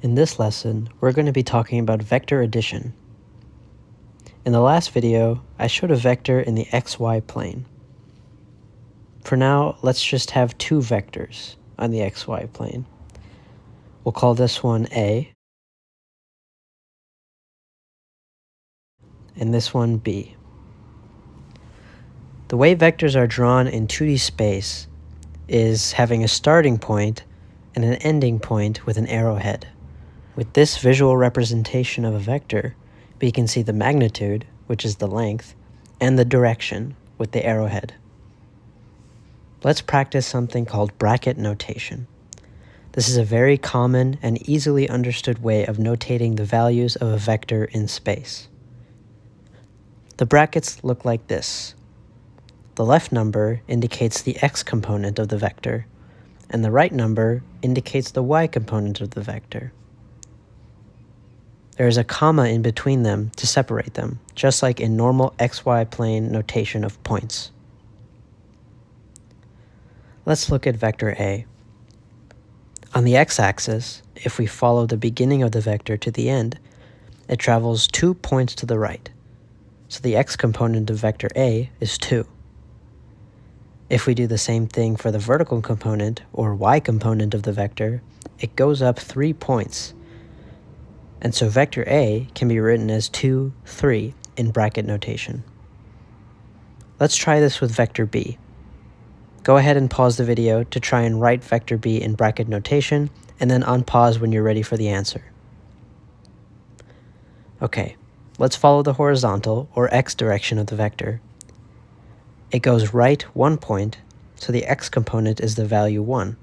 In this lesson, we're going to be talking about vector addition. In the last video, I showed a vector in the xy plane. For now, let's just have two vectors on the xy plane. We'll call this one A, and this one B. The way vectors are drawn in 2D space is having a starting point and an ending point with an arrowhead. With this visual representation of a vector, we can see the magnitude, which is the length, and the direction with the arrowhead. Let's practice something called bracket notation. This is a very common and easily understood way of notating the values of a vector in space. The brackets look like this. The left number indicates the x component of the vector, and the right number indicates the y component of the vector. There is a comma in between them to separate them, just like in normal xy plane notation of points. Let's look at vector A. On the x-axis, if we follow the beginning of the vector to the end, it travels 2 points to the right. So the x component of vector A is 2. If we do the same thing for the vertical component, or y component of the vector, it goes up 3 points. And so vector A can be written as 2, 3 in bracket notation. Let's try this with vector B. Go ahead and pause the video to try and write vector B in bracket notation, and then unpause when you're ready for the answer. Okay, let's follow the horizontal, or x direction of the vector. It goes right 1 point, so the x component is the value 1.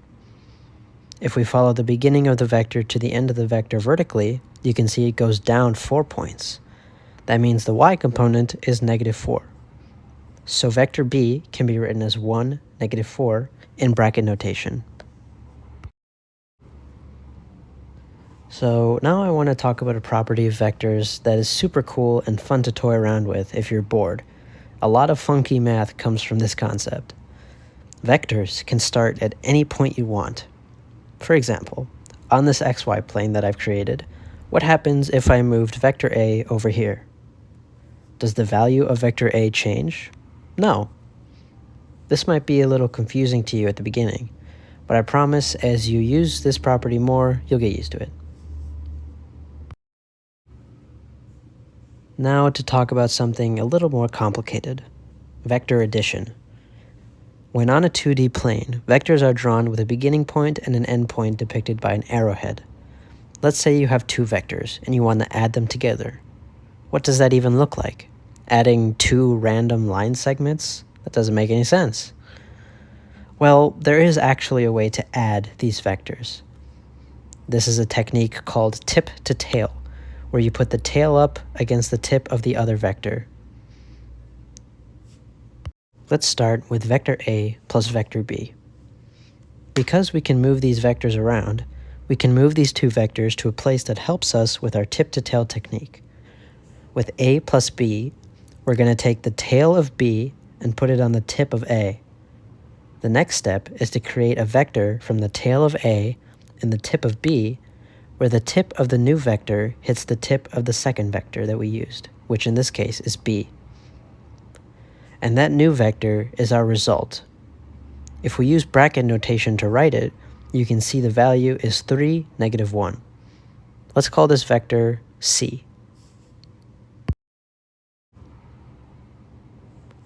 If we follow the beginning of the vector to the end of the vector vertically, you can see it goes down 4 points. That means the y component is -4. So vector B can be written as 1, -4 in bracket notation. So now I want to talk about a property of vectors that is super cool and fun to toy around with if you're bored. A lot of funky math comes from this concept. Vectors can start at any point you want. For example, on this xy plane that I've created, what happens if I moved vector A over here? Does the value of vector A change? No. This might be a little confusing to you at the beginning, but I promise as you use this property more, you'll get used to it. Now to talk about something a little more complicated, vector addition. When on a 2D plane, vectors are drawn with a beginning point and an end point depicted by an arrowhead. Let's say you have two vectors and you want to add them together. What does that even look like? Adding two random line segments? That doesn't make any sense. Well, there is actually a way to add these vectors. This is a technique called tip to tail, where you put the tail up against the tip of the other vector. Let's start with vector A plus vector B. Because we can move these vectors around, we can move these two vectors to a place that helps us with our tip-to-tail technique. With A plus B, we're going to take the tail of B and put it on the tip of A. The next step is to create a vector from the tail of A and the tip of B, where the tip of the new vector hits the tip of the second vector that we used, which in this case is B. And that new vector is our result. If we use bracket notation to write it, you can see the value is 3, -1. Let's call this vector C.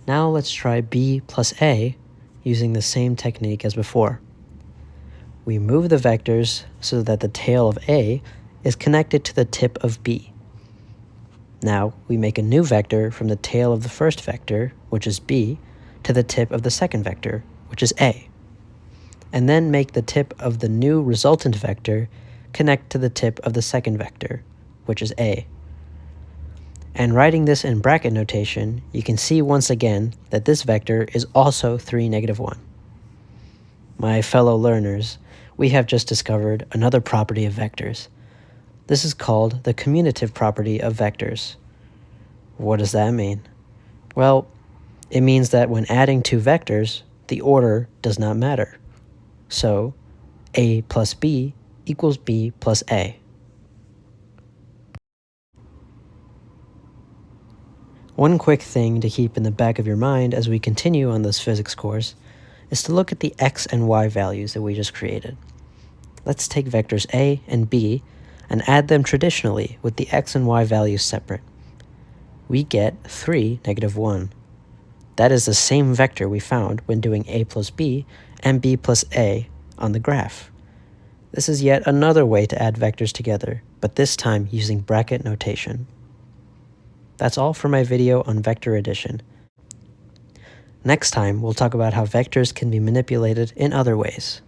Now let's try B plus A using the same technique as before. We move the vectors so that the tail of A is connected to the tip of B. Now we make a new vector from the tail of the first vector, which is B, to the tip of the second vector, which is A. And then make the tip of the new resultant vector connect to the tip of the second vector, which is A. And writing this in bracket notation, you can see once again that this vector is also 3, -1. My fellow learners, we have just discovered another property of vectors. This is called the commutative property of vectors. What does that mean? Well, it means that when adding two vectors, the order does not matter. So, A plus B equals B plus A. One quick thing to keep in the back of your mind as we continue on this physics course is to look at the x and y values that we just created. Let's take vectors a and b and add them traditionally with the x and y values separate. We get 3, -1. That is the same vector we found when doing a plus b and b plus a on the graph. This is yet another way to add vectors together, but this time using bracket notation. That's all for my video on vector addition. Next time, we'll talk about how vectors can be manipulated in other ways.